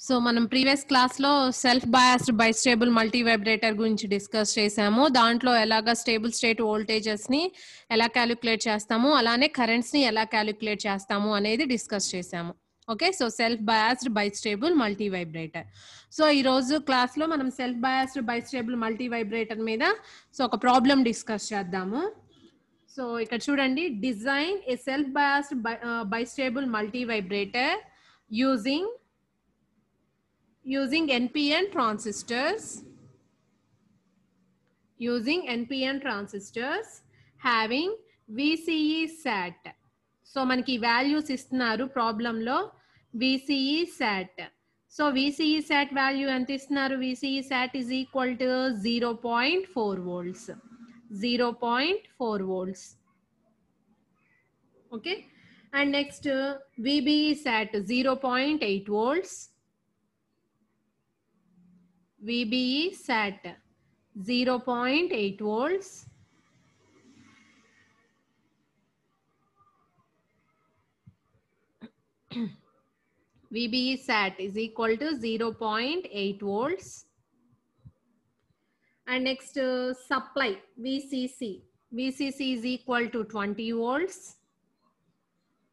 So మనం previous క్లాస్లో self biased bistable multivibrator గురించి డిస్కస్ చేసాము. దాంట్లో ఎలాగా స్టేబుల్ స్టేట్ వోల్టేజెస్ని ఎలా క్యాలిక్యులేట్ చేస్తాము, అలానే కరెంట్స్ని ఎలా క్యాలిక్యులేట్ చేస్తాము అనేది డిస్కస్ చేసాము. Okay, so self biased bistable multivibrator. So ఈరోజు క్లాస్లో మనం self biased bistable multi vibrator మీద ఒక ప్రాబ్లం డిస్కస్ చేద్దాము. సో ఇక్కడ చూడండి, design a self biased bistable multi vibrator using NPN transistors having VCE SAT. So మనకి వాల్యూస్ ఇస్తున్నారు ప్రాబ్లంలో, VCE SAT. So VCE SAT value ఎంత ఇస్తున్నారు? VCE SAT is equal to 0.4 volts. 0.4 volts. Okay, and next VBE SAT 0.8 volts. VBE SAT 0.8 volts. VBE SAT is equal to 0.8 volts. And next supply VCC. VCC is equal to 20 volts.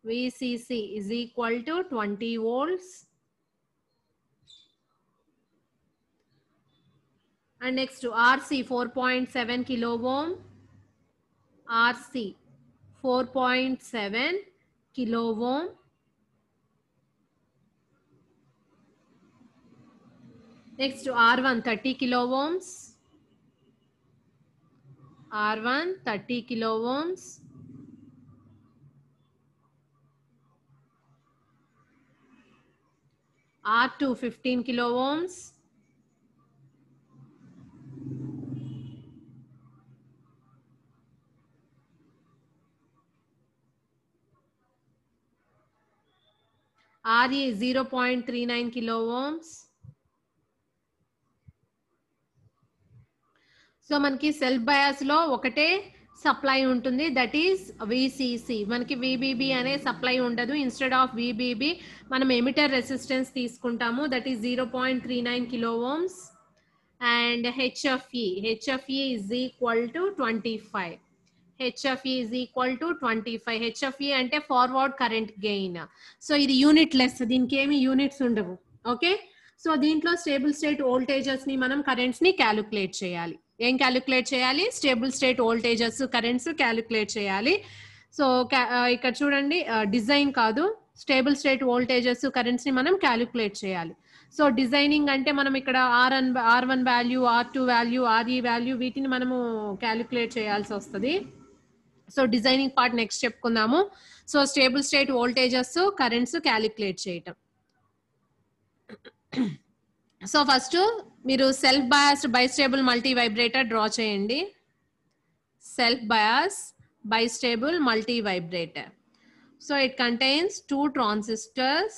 VCC is equal to 20 volts. And next to RC 4.7 kilo ohm. RC 4.7 kilo ohm. Next to R1 30 kilo ohms. R1 30 kilo ohms. R2 15 kilo ohms. RE 0.39 kilo ohms. So మనకి self bias లో ఒకటే supply ఉంటుంది, that is VCC. మనకి VBB అనే supply ఉండదు. Instead of VBB మనం emitter resistance తీసుకుంటాము, that is 0.39 kilo Ohm's. And HFE is equal to 25. HFE is equal to 25. HFE అంటే ఫార్వర్డ్ కరెంట్ గెయిన్. సో ఇది యూనిట్ లెస్, దీనికి ఏమి యూనిట్స్ ఉండవు. ఓకే, సో దీంట్లో స్టేబుల్ స్టేట్ వోల్టేజెస్ ని మనం కరెంట్స్ ని క్యాలిక్యులేట్ చేయాలి. ఏం క్యాలిక్యులేట్ చేయాలి? Stable state voltages currents calculate చేయాలి. సో ఇక్కడ చూడండి, డిజైన్ కాదు, స్టేబుల్ స్టేట్ వోల్టేజెస్ కరెంట్స్ ని మనం క్యాలిక్యులేట్ చేయాలి. సో డిజైనింగ్ అంటే మనం ఇక్కడ R1 value, R2 value, RE value వీటిని మనము క్యాలిక్యులేట్ చేయాల్సి వస్తుంది. సో డిజైనింగ్ పార్ట్ నెక్స్ట్ చెప్పుకుందాము. So stable state voltages currents calculate చేయటం. సో ఫస్ట్ మీరు self biased bistable multivibrator draw చేయండి. Self bias bistable multivibrator. So it contains 2 transistors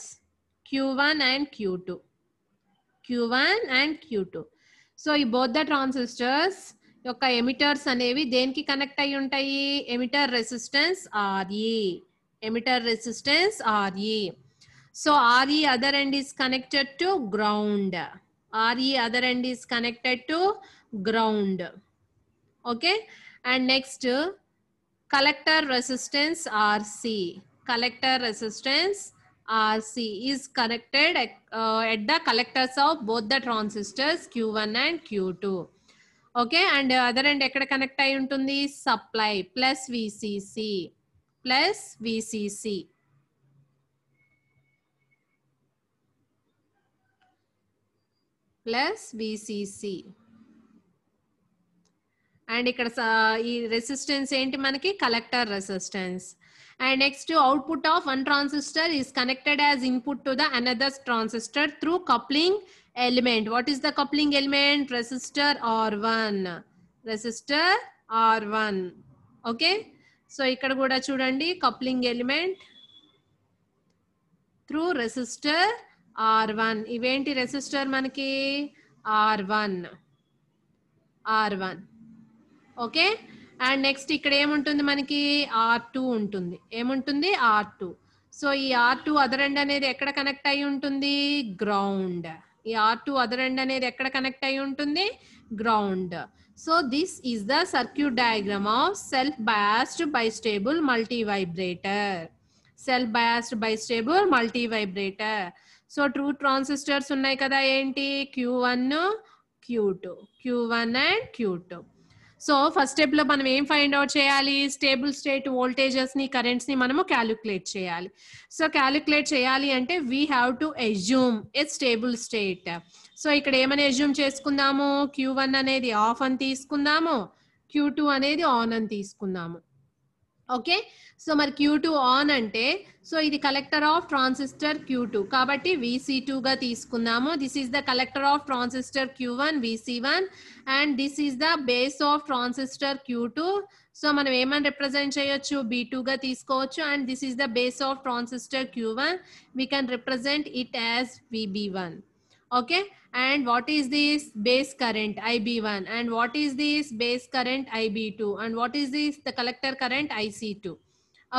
Q1 and Q2. Q1 and Q2. So ఈ both the transistors యొక్క emitters అనేవి దేనికి connect అయి ఉంటాయి? Emitter resistance RE. Emitter resistance RE. So RE other end is connected to ground. RE other end is connected to ground. Okay, and next collector resistance RC. Collector resistance RC is connected at the collectors of both the transistors Q1 and Q2. Okay, and other end ekkada connect ayi untundi? Supply plus VCC. Plus VCC. Plus VCC. And ఇక్కడ ఈ resistance ఏంటి మనకి? Collector resistance. And next output of one transistor is connected as input to the another transistor through coupling element. What is the coupling element? Resistor R1. Resistor R1. Okay, so ఇక్కడ కూడా చూడండి, coupling element through resistor R1. ఇవేంటి resistor మనకి? R1. Okay, and next ఇక్కడ ఏముంటుంది మనకి? R2 ఉంటుంది. ఏముంటుంది? R2. సో ఈ R2 అదర్ ఎండ్ అనేది ఎక్కడ కనెక్ట్ అయి ఉంటుంది? గ్రౌండ్. ఈ R2 అదర్ ఎండ్ అనేది ఎక్కడ కనెక్ట్ అయి ఉంటుంది? Ground. So this is the circuit diagram of self biased bistable multi vibrator. Self biased bistable multivibrator. So true transistors ఉన్నాయి కదా, ఏంటి? Q1, Q2, Q1 and Q2. So first step లో మనం ఏం ఫైండ్ అవుట్ చేయాలి? Stable state voltages ని, currents ని మనము క్యాలిక్యులేట్ చేయాలి. సో క్యాలిక్యులేట్ చేయాలి అంటే we have to assume A stable state. So ఇక్కడ ఏమని అజ్యూమ్ చేసుకుందాము? Q1 అనేది ఆఫ్ అని తీసుకుందాము, Q2 అనేది ఆన్ అని తీసుకుందాము. ఓకే, సో మరి Q2 ఆన్ అంటే సో ఇది కలెక్టర్ ఆఫ్ ట్రాన్సిస్టర్ Q2 కాబట్టి VC2 గా తీసుకుందాము. This is the collector of transistor Q1 VC1 and this is the base of transistor Q2. So మనం ఏమని రిప్రజెంట్ చేయొచ్చు? B2 గా తీసుకోవచ్చు. And this is the base of transistor Q1. We can represent it as VB1. Okay, and what is this? Base current IB1, and what is this? Base current IB2, and what is this? The collector current IC2.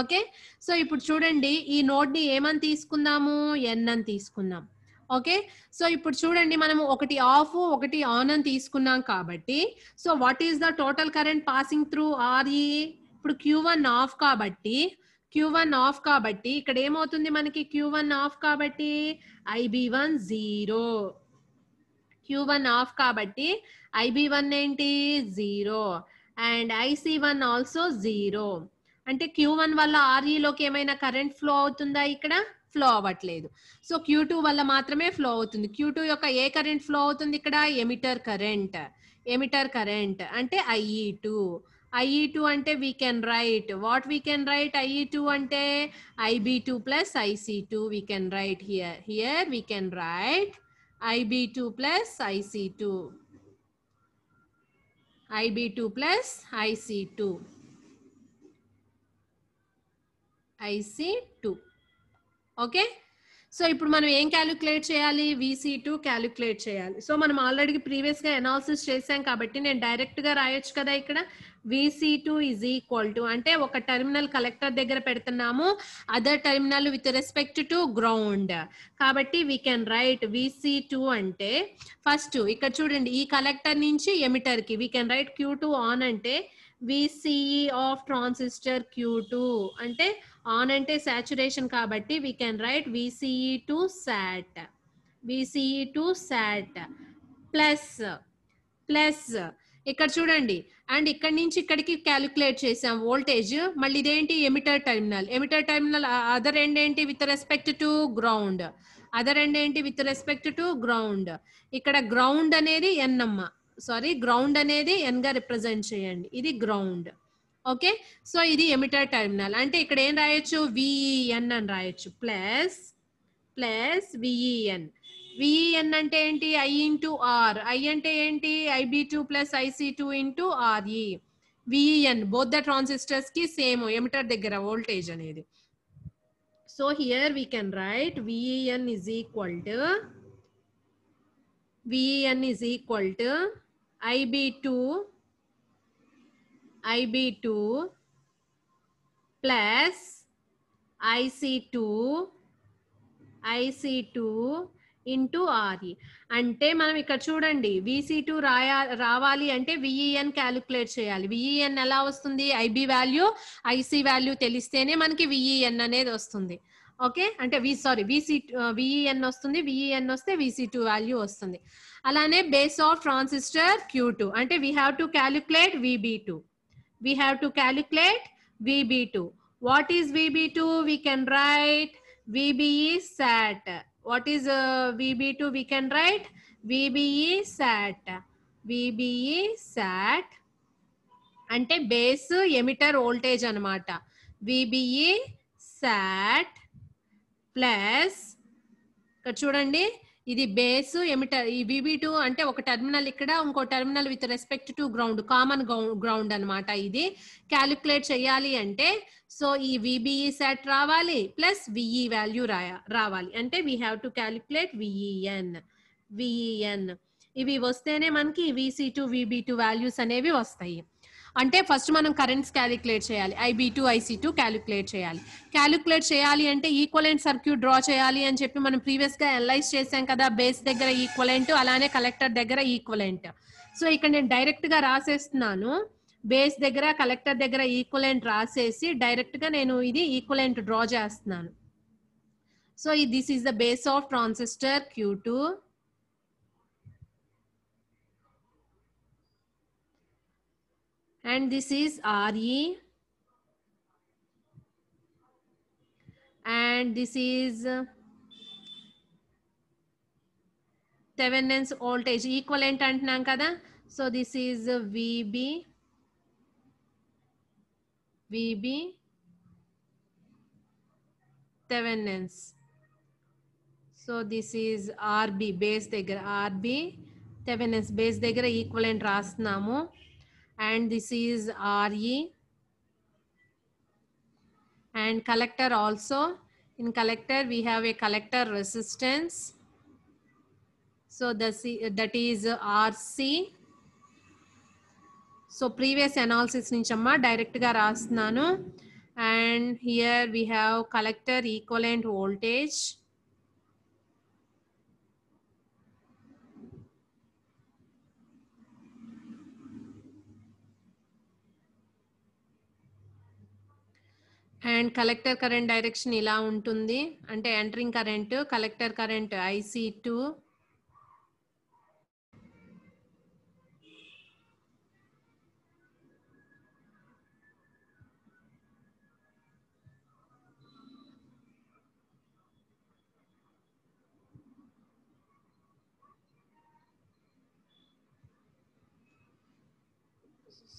Okay, so ఇప్పుడు చూడండి ఈ node ని ఏమని తీసుకుందాము? N అని తీసుకుందాం. Okay, so ఇప్పుడు చూడండి మనము ఒకటి ఆఫ్ ఒకటి ఆన్ అని తీసుకున్నాం కాబట్టి so what is the total current passing through RE? ఇప్పుడు Q1 ఆఫ్ కాబట్టి ఇక్కడ ఏమవుతుంది మనకి? Q1 ఆఫ్ కాబట్టి IB1 0. Q1 ఆఫ్ కాబట్టి IB1 ఏంటి? 0 అండ్ IC1 ఆల్సో 0. అంటే Q1 వల్ల RE లోకి ఏమైనా కరెంట్ ఫ్లో అవుతుందా? ఇక్కడ ఫ్లో అవ్వట్లేదు. సో Q2 వల్ల మాత్రమే ఫ్లో అవుతుంది. Q2 యొక్క ఏ కరెంట్ ఫ్లో అవుతుంది? ఇక్కడ ఎమిటర్ కరెంట్ అంటే IE2 అంటే we can write what we can write? IE2 అంటే IB2 plus IC2 we can write here we can write IB2 plus IC2 okay, so ఇప్పుడు మనం ఏం క్యాలిక్యులేట్ చేయాలి? VC2 క్యాలిక్యులేట్ చేయాలి. సో మనం ఆల్రెడీ ప్రీవియస్ గా అనాలిసిస్ చేసాం కాబట్టి నేను డైరెక్ట్ గా రాయొచ్చు కదా. ఇక్కడ VC2 ఈజ్ ఈక్వల్ టు అంటే ఒక టెర్మినల్ కలెక్టర్ దగ్గర పెడుతున్నాము, other terminal with respect to ground. కాబట్టి వీ కెన్ రైట్ VC2 అంటే ఫస్ట్ ఇక్కడ చూడండి ఈ కలెక్టర్ నుంచి ఎమిటర్ కి we can write Q2 on అంటే VCE ఆఫ్ ట్రాన్సిస్టర్ Q2 అంటే ఆన్ అంటే సాచురేషన్ కాబట్టి we can write VCE to SAT plus ఇక్కడ చూడండి అండ్ ఇక్కడ నుంచి ఇక్కడికి క్యాలిక్యులేట్ చేసాం వోల్టేజ్. మళ్ళీ ఇదేంటి? ఎమిటర్ టెర్మినల్ అదర్ ఎండ్ ఏంటి? With respect to ground. ఇక్కడ గ్రౌండ్ అనేది N గ్రౌండ్ అనేది N గా రిప్రజెంట్ చేయండి. ఇది గ్రౌండ్. ఓకే, సో ఇది ఎమిటర్ టెర్మినల్ అంటే ఇక్కడ ఏం రాయొచ్చు? VEN అని రాయొచ్చు ప్లస్ VEN అంటే ఏంటి? I into R. I అంటే ఏంటి? IB2 plus IC2 into RE. VEN both the transistors కి సేమ్ ఎమిటర్ దగ్గర వోల్టేజ్ అనేది. So here we can write VEN is equal to IB2 plus IC2 into RE. అంటే మనం ఇక్కడ చూడండి VC2 రావాలి అంటే VEN క్యాలిక్యులేట్ చేయాలి. VEN ఎలా వస్తుంది? IB వాల్యూ IC వాల్యూ తెలిస్తేనే మనకి VEN అనేది వస్తుంది. ఓకే, అంటే VEN వస్తుంది. VEN వస్తే VC2 వాల్యూ వస్తుంది. అలానే బేస్ ఆఫ్ ట్రాన్సిస్టర్ Q2 అంటే we have to calculate VB2. What is VB2? We can write VBE SAT. What is VB2? We can write VBE SAT అంటే base emitter voltage అన్నమాట. VBE SAT plus ఇక్కడ చూడండి ఇది base emitter. ఈ VB2 అంటే ఒక terminal ఇక్కడ, ఇంకో terminal with respect to ground, common ground అన్నమాట. ఇది క్యాలిక్యులేట్ చేయాలి అంటే సో ఈ VBE సెట్ రావాలి ప్లస్ VE వాల్యూ రావాలి అంటే we have to calculate VEN. ఇవి వస్తేనే మనకి VC2 VB2 వాల్యూస్ అనేవి వస్తాయి. అంటే ఫస్ట్ మనం కరెంట్స్ క్యాలిక్యులేట్ చేయాలి. IB2 IC2 క్యాలిక్యులేట్ చేయాలి. క్యాలిక్యులేట్ చేయాలి అంటే ఈక్వలెంట్ సర్క్యూట్ డ్రా చేయాలి అని చెప్పి మనం ప్రీవియస్ గా అనలైజ్ చేసాం కదా, బేస్ దగ్గర ఈక్వలెంట్ అలానే కలెక్టర్ దగ్గర ఈక్వలెంట్. సో ఇక్కడ నేను డైరెక్ట్ గా రాసేస్తున్నాను. బేస్ దగ్గర కలెక్టర్ దగ్గర ఈక్వలెంట్ రాసేసి డైరెక్ట్ గా నేను ఇది ఈక్వలెంట్ డ్రా చేస్తున్నాను. So this is the base of transistor Q2 and this is RE and this is Thevenin's voltage equivalent అంటున్నాం కదా. So this is VB Thevenin's. So this is RB base దగ్గర RB Thevenin's base దగ్గర equivalent రాస్తున్నాము. And this is RE and collector also. In collector we have a collector resistance. So that is RC. So previous analysis నుంచి అమ్మా direct గా రాస్తున్నాను. And here we have collector equivalent voltage. And collector current direction ఇలా ఉంటుంది. అంటే entering current collector current IC2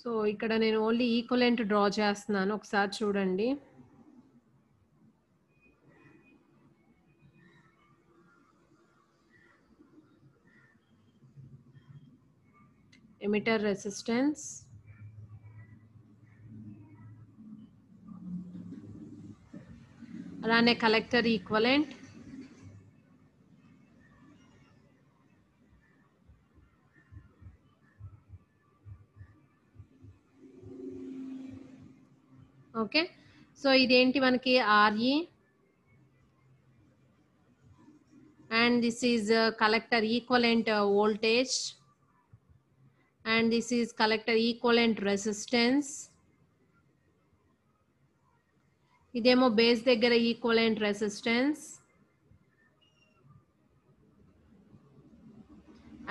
so ఇక్కడ నేను only equivalent draw చేస్తున్నాను, ఒకసారి చూడండి. ఎమిటర్ రెసిస్టెన్స్, అలానే కలెక్టర్ ఈక్వలెంట్, ఓకే. సో ఇదేంటి మనకి RE and this is collector equivalent voltage and this is collector equivalent resistance. ఇదేమో బేస్ దగ్గర ఈక్వలెంట్ రెసిస్టెన్స్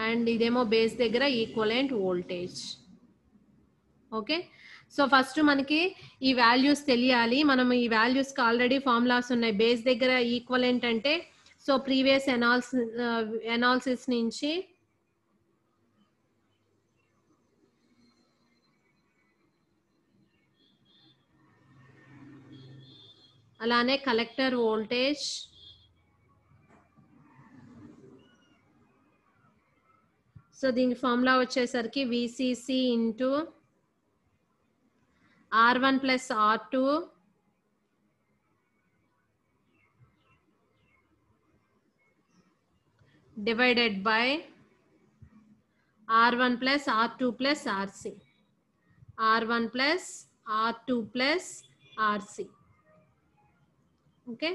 అండ్ ఇదేమో బేస్ దగ్గర equivalent voltage. Okay. So first మనకి ఈ వాల్యూస్ తెలియాలి. మనం ఈ వాల్యూస్ కి ఆల్రెడీ ఫార్ములాస్ ఉన్నాయి. బేస్ దగ్గర ఈక్వలెంట్ అంటే సో ప్రీవియస్ ఎనాలిసిస్ నుంచి అలానే కలెక్టర్ వోల్టేజ్, సో దీని ఫార్ములా వచ్చేసరికి VCC into R1 plus R2 divided by R1 plus R2 plus RC. R1 plus R2 plus RC. Okay.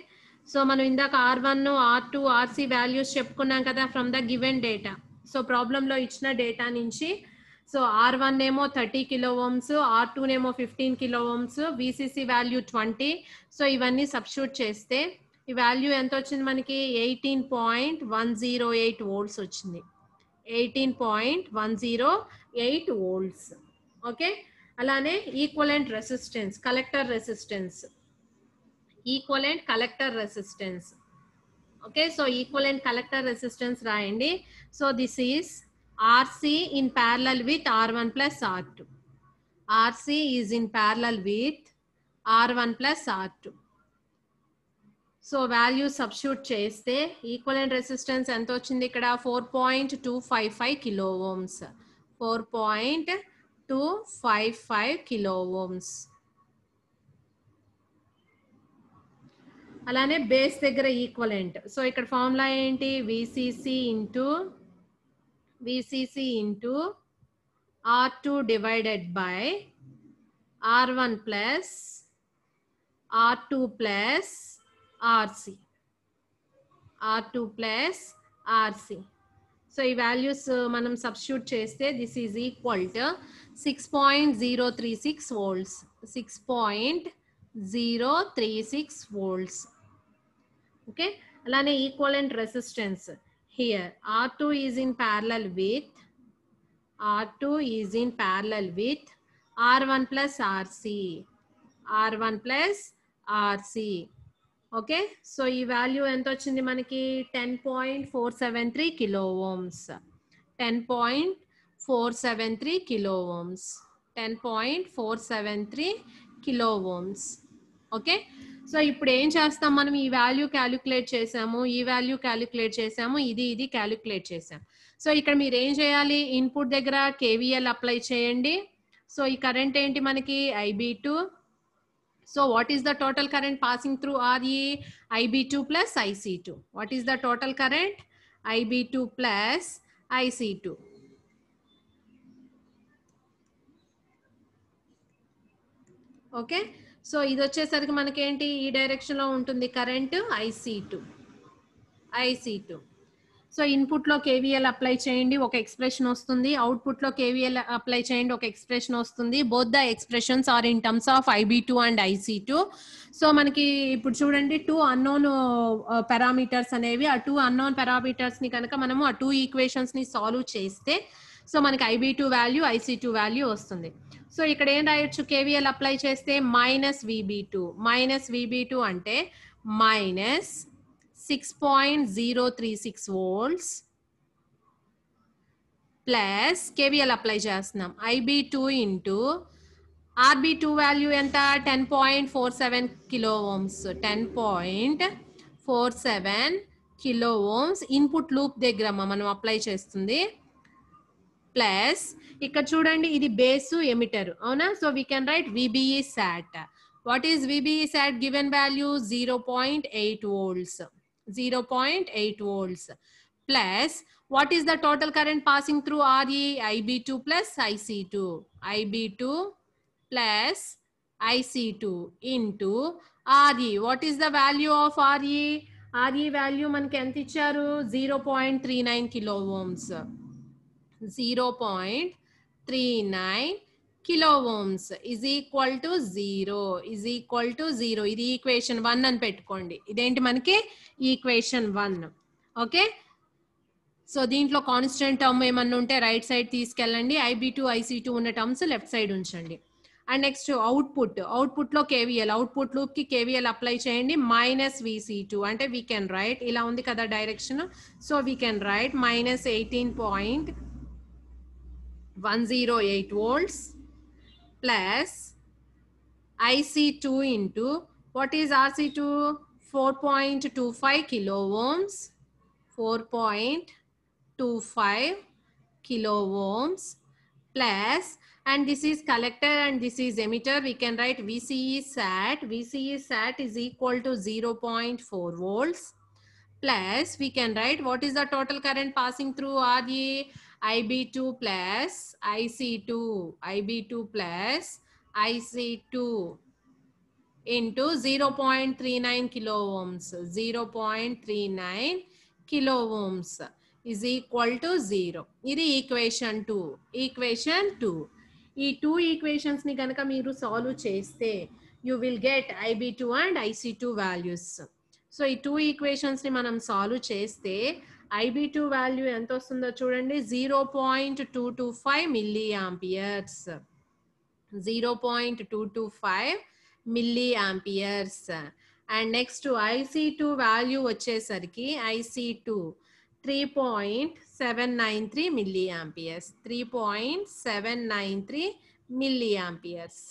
So మనం ఇందాక R1 R2 RC వాల్యూస్ చెప్పుకున్నాం కదా from the given data. So ప్రాబ్లంలో ఇచ్చిన data నుంచి so R1 ఏమో 30 kilo Ohm's, R2 ఏమో 15 kilo Ohm's, VCC value 20. So ఇవన్నీ సబ్స్టిట్యూట్ చేస్తే ఈ వాల్యూ ఎంత వచ్చింది మనకి 18.108 వోల్ట్స్ వచ్చింది. 18.108 వోల్ట్స్. ఓకే. అలానే equivalent resistance collector resistance, equivalent collector resistance. Okay. So equivalent collector resistance రాయండి. So this is RC in parallel with R1 plus R2. RC is in parallel with R1 plus R2. So value substitute చేస్తే equivalent resistance ఎంత వచ్చింది ఇక్కడ 4.255 kilo Ohm's. 4.255 kilo Ohm's. అలానే base దగ్గర equivalent. So ఇక్కడ formula ఏంటి VCC into R2 divided by R1 plus R2 plus RC. R2 plus RC. So ఈ values మనం సబ్స్టిట్యూట్ చేస్తే this is equal to 6.036 volts. 6.036 volts. Okay, అలానే equivalent resistance here R2 is in parallel with R1 plus RC. R1 plus RC. Okay, so ఈ value ఎంత వచ్చింది మనకి 10.473 kilo Ohm's. 10.473 kilo Ohm's. 10.473 kilo Ohm's. Okay, so ఇప్పుడు ఏం చేస్తాం మనం? ఈ వాల్యూ క్యాలిక్యులేట్ చేసాము, ఈ వాల్యూ క్యాలిక్యులేట్ చేసాము, ఇది క్యాలిక్యులేట్ చేసాం. సో ఇక్కడ మీరు ఏం చేయాలి? ఇన్పుట్ దగ్గర KVL అప్లై చేయండి. సో ఈ కరెంట్ ఏంటి మనకి? IB2. So what is the total current passing through RE? IB2 plus IC2. What is the total current? IB2 plus IC2. Okay, so ఇది వచ్చేసరికి మనకేంటి? ఈ డైరెక్షన్ లో ఉంటుంది కరెంట్ IC2. సో ఇన్పుట్ లో KVL అప్లై చేయండి, ఒక ఎక్స్ప్రెషన్ వస్తుంది. అవుట్పుట్ లో KVL అప్లై చేయండి, ఒక ఎక్స్ప్రెషన్ వస్తుంది. Both the expressions are in terms of IB2 and IC2. So మనకి ఇప్పుడు చూడండి, 2 అన్నోన్ పారామీటర్స్ అనేవి, ఆ 2 అన్నోన్ పారామీటర్స్ ని కనుక మనము ఆ 2 ఈక్వేషన్స్ ని సాల్వ్ చేస్తే సో మనకి IB2 వాల్యూ, IC2 వాల్యూ వస్తుంది. సో ఇక్కడ ఏం రాయొచ్చు? KVL అప్లై చేస్తే -VB2 అంటే minus 6.036 volts plus KVL apply చేస్తున్నాం IB2 ఇంటూ RB2 వాల్యూ ఎంత? 10.47 kilo Ohm's. 10.47 kilo Ohm's input loop దగ్గర మనం అప్లై చేస్తుంది. ప్లస్ ఇక్కడ చూడండి, ఇది బేసు ఎమిటర్, అవునా? So we can write VBE SAT. What is VBE SAT? Given value 0.8 volts. 0.8 volts plus what is the total current passing through RE? IB2 plus IC2. IB2 plus IC2 into RE. What is the value of RE? RE value మనకి ఎంత ఇచ్చారు? 0.39 kilo Ohm's. 0.39 kilo Ohm's is equal to 0. ఇది equation 1 అని పెట్టుకోండి. ఇదేంటి మనకి? Equation 1. Okay, so దీంట్లో constant term ఏమన్నా ఉంటే రైట్ సైడ్ తీసుకెళ్ళండి. IB2 IC2 ఉన్న టర్మ్స్ లెఫ్ట్ సైడ్ ఉంచండి. అండ్ నెక్స్ట్ అవుట్పుట్ లో KVL, అవుట్పుట్ లూప్ కి KVL అప్లై చేయండి. -VC2 అంటే వీ కెన్ రైట్, ఇలా ఉంది కదా direction, so we can write -18.108 volts plus IC2 into what is RC2? 4.25 kilo ohms. 4.25 kilo ohms plus, and this is collector and this is emitter. We can write VCE SAT. VCE SAT is equal to 0.4 volts plus we can write what is the total current passing through RE? IB2 plus IC2. IB2 plus IC2 into 0.39 kilo ohms. 0.39 kilo ohms is equal to 0. ఇది equation 2. ఈ 2 equations ని కనుక మీరు solve చేస్తే you will get IB2 and IC2 values. So ఈ 2 equations ని మనం solve చేస్తే IB2 వాల్యూ ఎంత వస్తుందో చూడండి, 0.225 milliamperes. 0.225 milliamperes. And next IC2 value వచ్చేసరికి IC2 3.793 milliamperes. 3.793 milliamperes.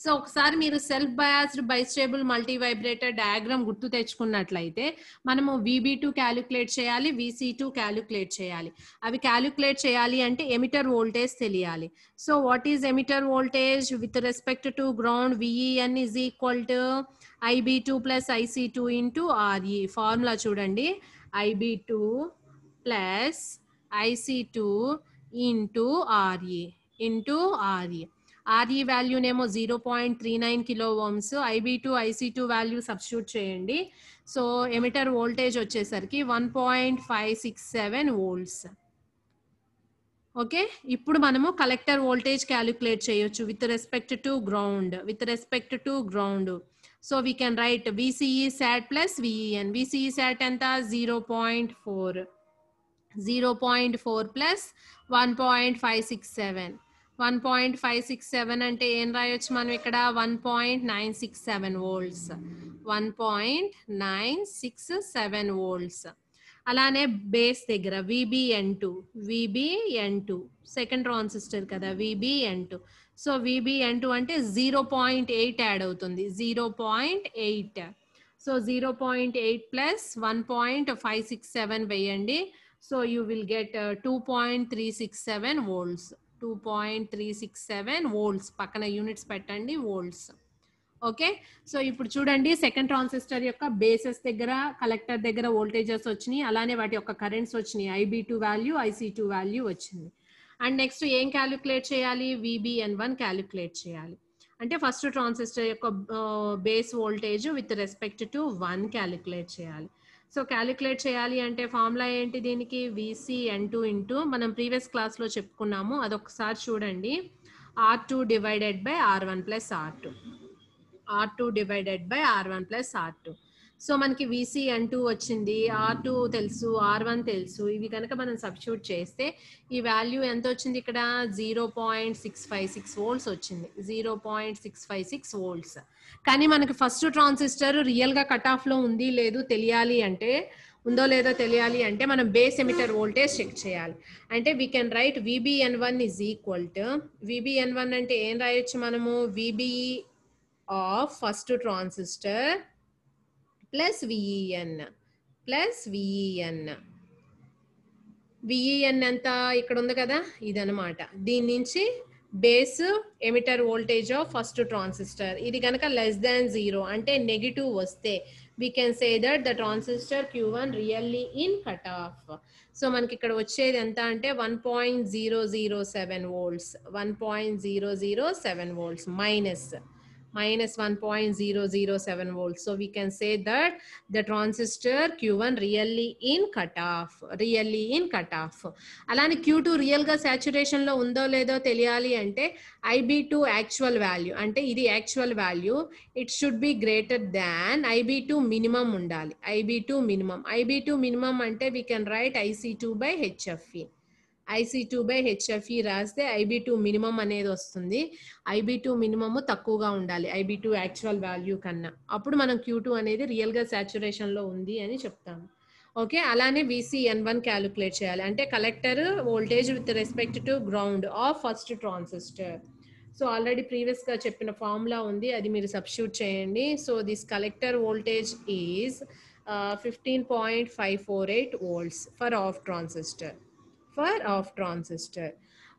So ఒకసారి మీరు self biased bistable multivibrator diagram గుర్తు తెచ్చుకున్నట్లయితే మనము VB2 క్యాలిక్యులేట్ చేయాలి, VC2 క్యాలిక్యులేట్ చేయాలి. అవి క్యాలిక్యులేట్ చేయాలి అంటే ఎమిటర్ వోల్టేజ్ తెలియాలి. So what is emitter voltage with respect to ground? VEN is equal to IB2 plus IC2 into RE. Formula చూడండి, IB2 plus IC2 into RE. RE value నేమో 0.39 kilo Ohm's, IB2 IC2 value substitute చేయండి. So emitter voltage వచ్చేసరికి 1.567 volts. Okay, ఇప్పుడు మనము collector voltage calculate చేయొచ్చు with respect to ground. So we can write VCE SAT plus VEN. VCE SAT ఎంత 0.4 plus 1.567 అంటే ఏం రాయొచ్చు మనం ఇక్కడ 1.967 వోల్ట్స్. 1.967 వోల్ట్స్. అలానే బేస్ దగ్గర VBN2 సెకండ్ ట్రాన్సిస్టర్ కదా, VBN2. సో VBN2 అంటే 0.8 యాడ్ అవుతుంది, 0.8. సో 0.8 ప్లస్ 1.567 వేయండి. So you will get 2.367 volts. 2.367 volts, పక్కన యూనిట్స్ పెట్టండి, వోల్ట్స్. ఓకే, సో ఇప్పుడు చూడండి సెకండ్ ట్రాన్సిస్టర్ యొక్క బేసెస్ దగ్గర కలెక్టర్ దగ్గర వోల్టేజెస్ వచ్చినాయి, అలానే వాటి యొక్క కరెంట్స్ వచ్చినాయి. IB2 వాల్యూ, IC2 వాల్యూ వచ్చింది. అండ్ నెక్స్ట్ ఏం క్యాలిక్యులేట్ చేయాలి, VBN1 క్యాలిక్యులేట్ చేయాలి. అంటే ఫస్ట్ ట్రాన్సిస్టర్ యొక్క base voltage with respect to 1 calculate చేయాలి. సో క్యాలిక్యులేట్ చేయాలి అంటే ఫార్ములా ఏంటి దీనికి, VCN2 ఇంటూ మనం ప్రీవియస్ క్లాస్లో చెప్పుకున్నాము, అదొకసారి చూడండి. R2 divided by R1 plus R2. R2 divided by R1 plus R2. So మనకి VCN2 వచ్చింది, R2 తెలుసు, R1 తెలుసు. ఇవి కనుక మనం సబ్స్టిట్యూట్ చేస్తే ఈ వాల్యూ ఎంత వచ్చింది ఇక్కడ, 0.656 వోల్ట్స్ వచ్చింది. 0.656 వోల్ట్స్. కానీ మనకి ఫస్ట్ ట్రాన్సిస్టర్ రియల్గా కట్ ఆఫ్లో ఉంది లేదు తెలియాలి అంటే, ఉందో లేదో తెలియాలి అంటే మనం బేస్ ఎమిటర్ వోల్టేజ్ చెక్ చేయాలి. అంటే we can write VBN1 is equal to, VBN1 అంటే ఏం రాయొచ్చు మనము, VBE of first transistor plus VEN. VEN ఎంత ఇక్కడ ఉంది కదా, ఇదనమాట. దీని నుంచి base emitter voltage of first transistor, ఇది కనుక లెస్ దాన్ 0 అంటే నెగిటివ్ వస్తే we can say that the transistor Q1 really in cutoff. So మనకి ఇక్కడ వచ్చేది ఎంత అంటే 1.007 volts. 1.007 volts minus 1.007 volts. So we can say that the transistor Q1 really in cutoff. అలానే Q2 రియల్ గా saturation లో ఉందో లేదో తెలియాలి అంటే IB2 యాక్చువల్ వాల్యూ, అంటే ఇది actual value, it should be greater than IB2 minimum ఉండాలి. IB2 మినిమం అంటే we can write IC2 by HFE రాస్తే IB2 మినిమం అనేది వస్తుంది. IB2 మినిమమ్ తక్కువగా ఉండాలి IB2 యాక్చువల్ వాల్యూ కన్నా, అప్పుడు మనం Q2 అనేది రియల్ గా సాచురేషన్ లో ఉంది అని చెప్తాము. ఓకే, అలానే VCN1 క్యాలిక్యులేట్ చేయాలి. అంటే collector voltage with respect to ground of first transistor. So already previous గా చెప్పిన ఫార్ములా ఉంది, అది మీరు సబ్స్టిట్యూట్ చేయండి. So this collector voltage is 15.548 volts for of transistor.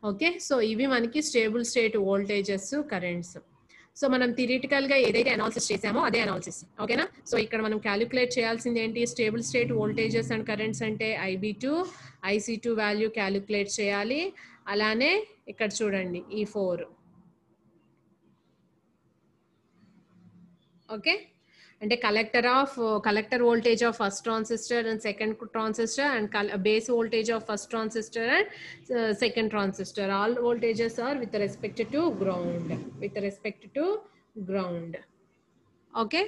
Okay, so ఇవి మనకి stable state voltages, currents. So మనం థియరిటికల్ గా ఏదైతే అనాలిసిస్ చేసామో అదే అనాలిసిస్, ఓకేనా. సో ఇక్కడ మనం క్యాలిక్యులేట్ చేయాల్సింది ఏంటి, stable state voltages and currents అంటే IB2 IC2 వాల్యూ క్యాలిక్యులేట్ చేయాలి. అలానే ఇక్కడ చూడండి ఈ 4. ఓకే, అంటే collector voltage of first transistor and second transistor and base voltage of first transistor and second transistor, all voltages are with respect to ground. Okay,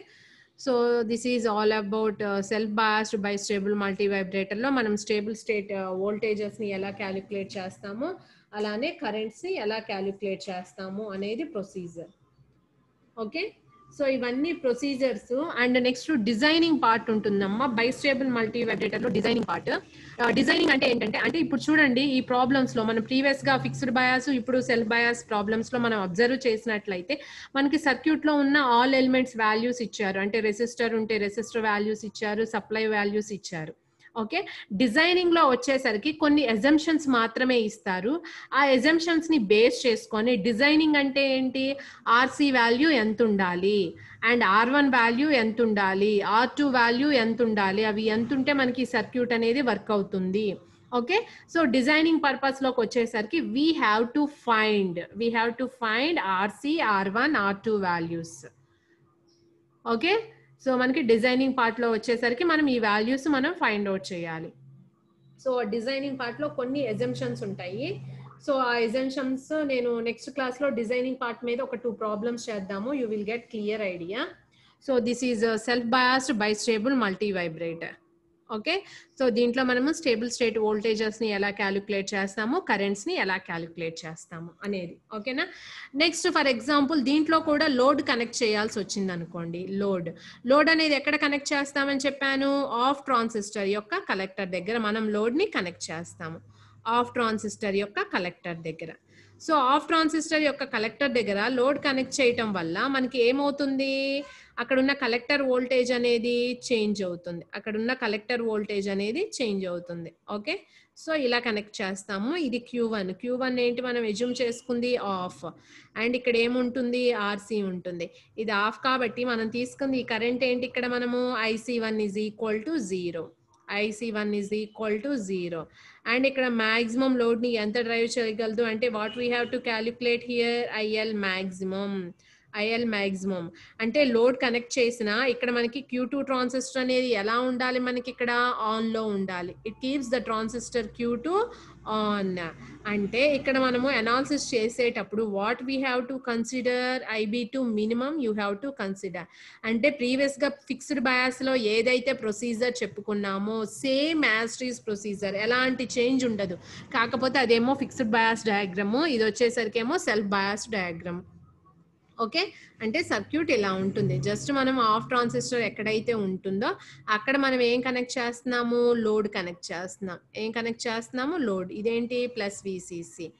so this is all about self biased bistable multivibrator లో మనం stable state voltages ని ఎలా calculate చేస్తాము, అలానే currents ని ఎలా calculate చేస్తాము అనేది ప్రొసీజర్. ఓకే, సో ఇవన్నీ procedures. And next designing part ఉంటుందమ్మా బైస్టేబుల్ మల్టీ వైబ్రేటర్ లో. డిజైనింగ్ పార్ట్, డిజైనింగ్ అంటే ఏంటంటే, అంటే ఇప్పుడు చూడండి ఈ ప్రాబ్లమ్స్ లో మనం ప్రీవియస్ గా ఫిక్స్డ్ బయాస్, ఇప్పుడు సెల్ఫ్ బయాస్ ప్రాబ్లమ్స్ లో మనం అబ్జర్వ్ చేసినట్లయితే మనకి సర్క్యూట్ లో ఉన్న ఆల్ ఎలిమెంట్స్ వాల్యూస్ ఇచ్చారు. అంటే రెసిస్టర్ ఉంటే రెసిస్టర్ వాల్యూస్ ఇచ్చారు, సప్లై వాల్యూస్ ఇచ్చారు. ఓకే, డిజైనింగ్ లో వచ్చేసరికి కొన్ని ఎజంప్షన్స్ మాత్రమే ఇస్తారు. ఆ ఎజంప్షన్స్ ని బేస్ చేసుకొని డిజైనింగ్ అంటే ఏంటి, RC వాల్యూ ఎంత ఉండాలి అండ్ R1 వాల్యూ ఎంత ఉండాలి, R2 వాల్యూ ఎంత ఉండాలి, అవి ఎంత ఉంటే మనకి సర్క్యూట్ అనేది వర్క్ అవుతుంది ఓకే, సో డిజైనింగ్ పర్పస్ లోకి వచ్చేసరికి we have to find RC, R1, R2 values. Okay, so మనకి డిజైనింగ్ పార్ట్ లో వచ్చేసరికి మనం ఈ వాల్యూస్ మనం ఫైండ్ అవుట్ చేయాలి. సో డిజైనింగ్ పార్ట్ లో కొన్ని ఎజంప్షన్స్ ఉంటాయి. సో ఆ ఎజంప్షన్స్ నేను నెక్స్ట్ క్లాస్ లో డిజైనింగ్ పార్ట్ మీద ఒక 2 ప్రాబ్లమ్స్ చేద్దాము. You will get clear idea. So this is self biased bistable multi vibrator. Okay, so దీంట్లో మనము స్టేబుల్ స్టేట్ వోల్టేజెస్ ని ఎలా క్యాలిక్యులేట్ చేస్తాము, కరెంట్స్ ని ఎలా క్యాలిక్యులేట్ చేస్తాము అనేది. ఓకేనా, నెక్స్ట్ ఫర్ ఎగ్జాంపుల్ దీంట్లో కూడా లోడ్ కనెక్ట్ చేయాల్సి వచ్చింది అనుకోండి. లోడ్ అనేది ఎక్కడ కనెక్ట్ చేస్తామని చెప్పాను, ఆఫ్ ట్రాన్సిస్టర్ యొక్క కలెక్టర్ దగ్గర మనం లోడ్ ని కనెక్ట్ చేస్తాము. ఆఫ్ ట్రాన్సిస్టర్ యొక్క కలెక్టర్ దగ్గర. సో ఆఫ్ ట్రాన్సిస్టర్ యొక్క కలెక్టర్ దగ్గర లోడ్ కనెక్ట్ చేయటం వల్ల మనకి ఏమవుతుంది, అక్కడ ఉన్న కలెక్టర్ వోల్టేజ్ అనేది చేంజ్ అవుతుంది. ఓకే, సో ఇలా కనెక్ట్ చేస్తాము. ఇది Q1 ఏంటి మనం ఎజ్యూమ్ చేసుకుంది ఆఫ్, అండ్ ఇక్కడ ఏముంటుంది, ఆర్సీ ఉంటుంది. ఇది ఆఫ్ కాబట్టి మనం తీసుకుంది ఈ కరెంట్ ఏంటి, ఇక్కడ మనము IC1 is equal to 0. And ఇక్కడ మాక్సిమం లోడ్ ని ఎంత డ్రైవ్ చేయగలదు అంటే what we have to calculate here, IL maximum అంటే లోడ్ కనెక్ట్ చేసిన ఇక్కడ మనకి Q2 ట్రాన్సిస్టర్ అనేది ఎలా ఉండాలి, మనకి ఇక్కడ ఆన్ లో ఉండాలి. It keeps the transistor Q2 on. అంటే ఇక్కడ మనము అనాలిసిస్ చేసేటప్పుడు what we have to consider, IB2 minimum you have to consider. అంటే ప్రీవియస్ గా ఫిక్స్డ్ బయాస్ లో ఏదైతే ప్రొసీజర్ చెప్పుకున్నామో సేమ్ యాస్ట్రీస్ ప్రొసీజర్, ఎలాంటి చేంజ్ ఉండదు. కాకపోతే అదేమో ఫిక్స్డ్ బయాస్ డయాగ్రామ్, ఇది వచ్చేసరికి ఏమో సెల్ఫ్ బయాస్ డయాగ్రామ్. ఓకే, అంటే సర్క్యూట్ ఇలా ఉంటుంది. జస్ట్ మనం ఆఫ్ ట్రాన్సిస్టర్ ఎక్కడైతే ఉంటుందో అక్కడ మనం ఏం కనెక్ట్ చేస్తున్నాము, లోడ్ కనెక్ట్ చేస్తున్నాము. లోడ్ ఇదేంటి ప్లస్ VCC.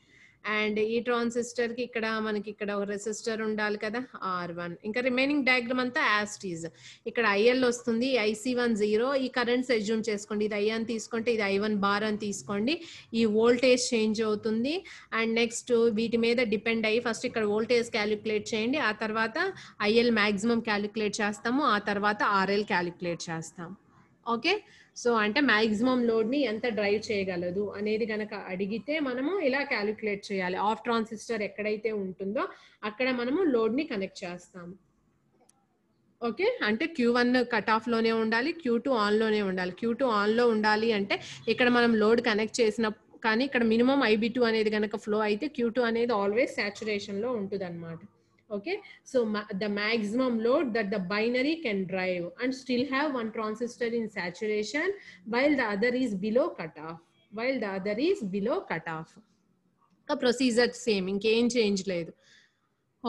అండ్ ఈ ట్రాన్సిస్టర్ కి ఇక్కడ మనకి ఇక్కడ ఒక రెసిస్టర్ ఉండాలి కదా, R1. ఇంకా రిమైనింగ్ డయాగ్రామ్ అంతా యాస్టీజ్. ఇక్కడ IL వస్తుంది, IC1 0. ఈ కరెంట్స్ అజ్యూమ్ చేసుకోండి, ఇది I అని తీసుకుంటే ఇది I1 బార్ అని తీసుకోండి. ఈ వోల్టేజ్ చేంజ్ అవుతుంది. అండ్ నెక్స్ట్ వీటి మీద డిపెండ్ అయ్యి ఫస్ట్ ఇక్కడ వోల్టేజ్ క్యాలిక్యులేట్ చేయండి, ఆ తర్వాత IL మాక్సిమం క్యాలిక్యులేట్ చేస్తాము, ఆ తర్వాత RL క్యాలిక్యులేట్ చేస్తాం. ఓకే, సో అంటే మాక్సిమం లోడ్ ని ఎంత డ్రైవ్ చేయగలదు అనేది గనక అడిగితే మనము ఇలా క్యాలిక్యులేట్ చేయాలి. ఆఫ్ ట్రాన్సిస్టర్ ఎక్కడైతే ఉంటుందో అక్కడ మనము లోడ్ ని కనెక్ట్ చేస్తాము. ఓకే, అంటే Q1 కట్ ఆఫ్ లోనే ఉండాలి, Q2 ఆన్ లోనే ఉండాలి. Q2 ఆన్ లో ఉండాలి అంటే ఇక్కడ మనం లోడ్ కనెక్ట్ చేసిన కానీ ఇక్కడ మినిమం IB2 అనేది కనుక ఫ్లో అయితే Q2 అనేది ఆల్వేస్ సాచురేషన్ లో ఉంటుంది అనమాట. Okay, so the maximum load that the binary can drive and still have one transistor in saturation while the other is below cutoff. A procedure same, ఇంకేం change లేదు.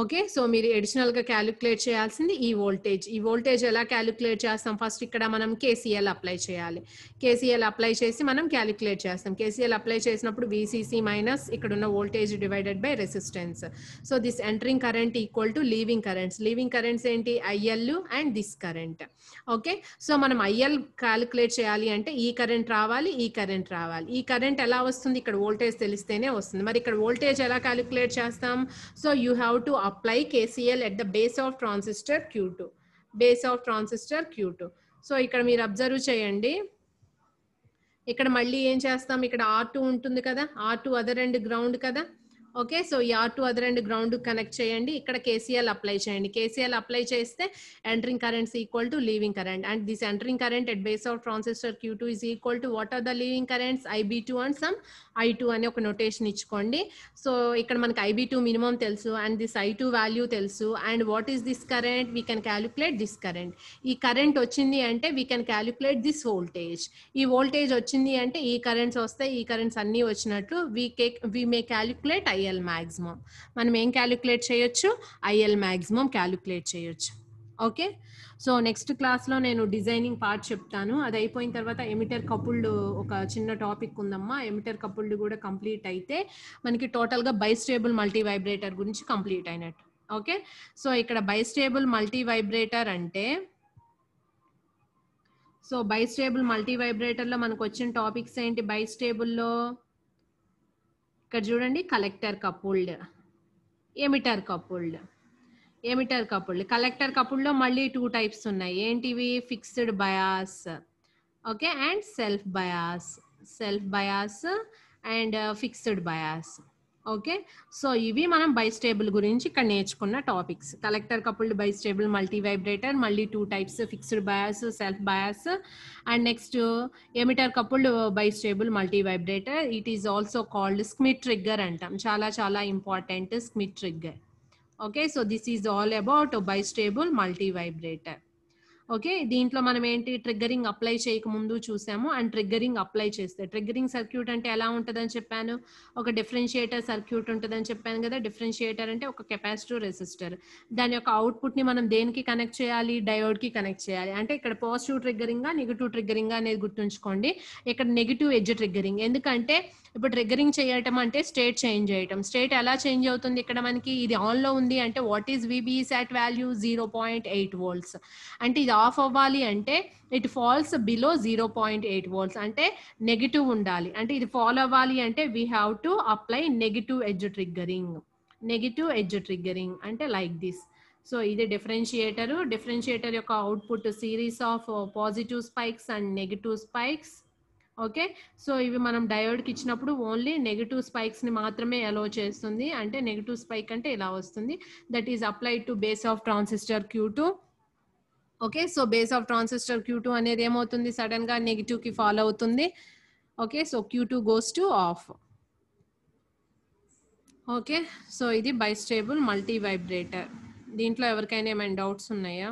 Okay, so మీరు additional గా calculate చేయాల్సింది ఈ voltage ఎలా calculate చేస్తాం, first ఇక్కడ మనం KCL అప్లై చేయాలి. KCL అప్లై చేసి మనం క్యాలిక్యులేట్ చేస్తాం. KCL అప్లై చేసినప్పుడు VCC మైనస్ ఇక్కడ ఉన్న voltage divided by resistance. So this entering current equal to leaving currents ఏంటి, IL and this current. Okay, so మనం IL క్యాలిక్యులేట్ చేయాలి అంటే ఈ కరెంట్ రావాలి. ఈ కరెంట్ ఎలా వస్తుంది, ఇక్కడ వోల్టేజ్ తెలిస్తేనే వస్తుంది. మరి ఇక్కడ వోల్టేజ్ ఎలా క్యాలిక్యులేట్ చేస్తాం, so you have to apply KCL at the base of transistor Q2. So ఇక్కడ మీరు అబ్జర్వ్ చేయండి, ఇక్కడ మళ్ళీ ఏం చేస్తాం, ఇక్కడ R2 ఉంటుంది కదా, R2 అదర్ ఎండ్ గ్రౌండ్ కదా. ఓకే, సో ఈ R2 other end ground connect చేయండి, ఇక్కడ KCL అప్లై చేయండి. KCL అప్లై చేస్తే entering currents equal to leaving current, and this entering current at base of transistor Q2 is equal to what are the leaving currents, IB2 and some I2 అనే ఒక notation ఇచ్చుకోండి. So ఇక్కడ మనకి IB2 minimum తెలుసు and this I2 value తెలుసు. And what is this current, we can calculate this current. ఈ current వచ్చింది అంటే we can calculate this voltage. ఈ వోల్టేజ్ వచ్చింది అంటే ఈ కరెంట్స్ వస్తాయి, ఈ కరెంట్స్ అన్ని వచ్చినట్లు we may calculate IL maximum. మనం ఏం క్యాలిక్యులేట్ చేయొచ్చు, IL మాక్సిమం క్యాలిక్యులేట్ చేయొచ్చు. ఓకే, సో నెక్స్ట్ క్లాస్లో నేను డిజైనింగ్ పార్ట్ చెప్తాను. అది అయిపోయిన తర్వాత ఎమిటర్ కపుల్డ్ ఒక చిన్న టాపిక్ ఉందమ్మా. ఎమిటర్ కపుల్డ్ కూడా కంప్లీట్ అయితే మనకి టోటల్గా బైస్టేబుల్ మల్టీ వైబ్రేటర్ గురించి కంప్లీట్ అయినట్టు. ఓకే, సో ఇక్కడ బైస్టేబుల్ మల్టీ వైబ్రేటర్ అంటే, సో బైస్టేబుల్ మల్టీ వైబ్రేటర్లో మనకు వచ్చిన టాపిక్స్ ఏంటి, బైస్టేబుల్లో ఇక్కడ చూడండి, collector coupled, emitter coupled. Collector కపుల్డ్లో మళ్ళీ 2 టైప్స్ ఉన్నాయి. ఏంటివి, fixed bias, okay, and self bias. Self bias and fixed bias. Okay, so ఇవి మనం బైస్టేబుల్ గురించి ఇక్కడ నేర్చుకున్న topics. Collector coupled bistable multivibrator, మళ్ళీ 2 types, fixed bias, self bias. And next emitter coupled bistable multi vibrator, it is also called Smith trigger అంటాం. చాలా చాలా important Smith trigger. Okay, so this is all about బైస్టేబుల్ multi vibrator. Okay, దీంట్లో మనం ఏంటి triggering apply చేయకముందు చూసాము and triggering apply చేస్తే. Triggering circuit అంటే ఎలా ఉంటుందని చెప్పాను, ఒక డిఫరెన్షియేటర్ సర్క్యూట్ ఉంటుందని చెప్పాను కదా. డిఫరెన్షియేటర్ అంటే ఒక కెపాసిటర్ రెసిస్టర్, దాని యొక్క అవుట్పుట్ ని మనం దేనికి కనెక్ట్ చేయాలి, డయోడ్ కి కనెక్ట్ చేయాలి. అంటే ఇక్కడ పాజిటివ్ ట్రిగ్గరింగ్ నెగిటివ్ ట్రిగ్గరింగ్ అనేది గుర్తుంచుకోండి. ఇక్కడ నెగిటివ్ ఎడ్జ్ ట్రిగ్గరింగ్, ఎందుకంటే ఇప్పుడు ట్రిగ్గరింగ్ చేయటం అంటే స్టేట్ చేంజ్ చేయటం. స్టేట్ ఎలా చేంజ్ అవుతుంది, ఇక్కడ మనకి ఇది ఆన్ లో ఉంది అంటే what is VBSAT value 0.8 volts. అంటే ఇది ఆఫ్ అవ్వాలి అంటే ఇట్ ఫాల్స్ బిలో 0.8 volts, అంటే నెగిటివ్ ఉండాలి. అంటే ఇది ఫాల్ అవ్వాలి అంటే we have to apply negative edge triggering. Negative edge triggering అంటే లైక్ దిస్. సో ఇది డిఫరెన్షియేటర్. డిఫరెన్షియేటర్ యొక్క output series of positive spikes and negative spikes. Okay, so ఇవి మనం డయోడ్కి ఇచ్చినప్పుడు ఓన్లీ నెగిటివ్ స్పైక్స్ని మాత్రమే అలో చేస్తుంది. అంటే నెగిటివ్ స్పైక్ అంటే ఇలా వస్తుంది. That is applied to base of transistor Q2. Okay, so base of transistor Q2 అనేది ఏమవుతుంది, సడన్ గా నెగిటివ్ కి ఫాలో అవుతుంది. Okay, so Q2 goes to of. Okay, so ఇది బైస్టేబుల్ మల్టీ వైబ్రేటర్. దీంట్లో ఎవరికైనా ఏమైనా డౌట్స్ ఉన్నాయా?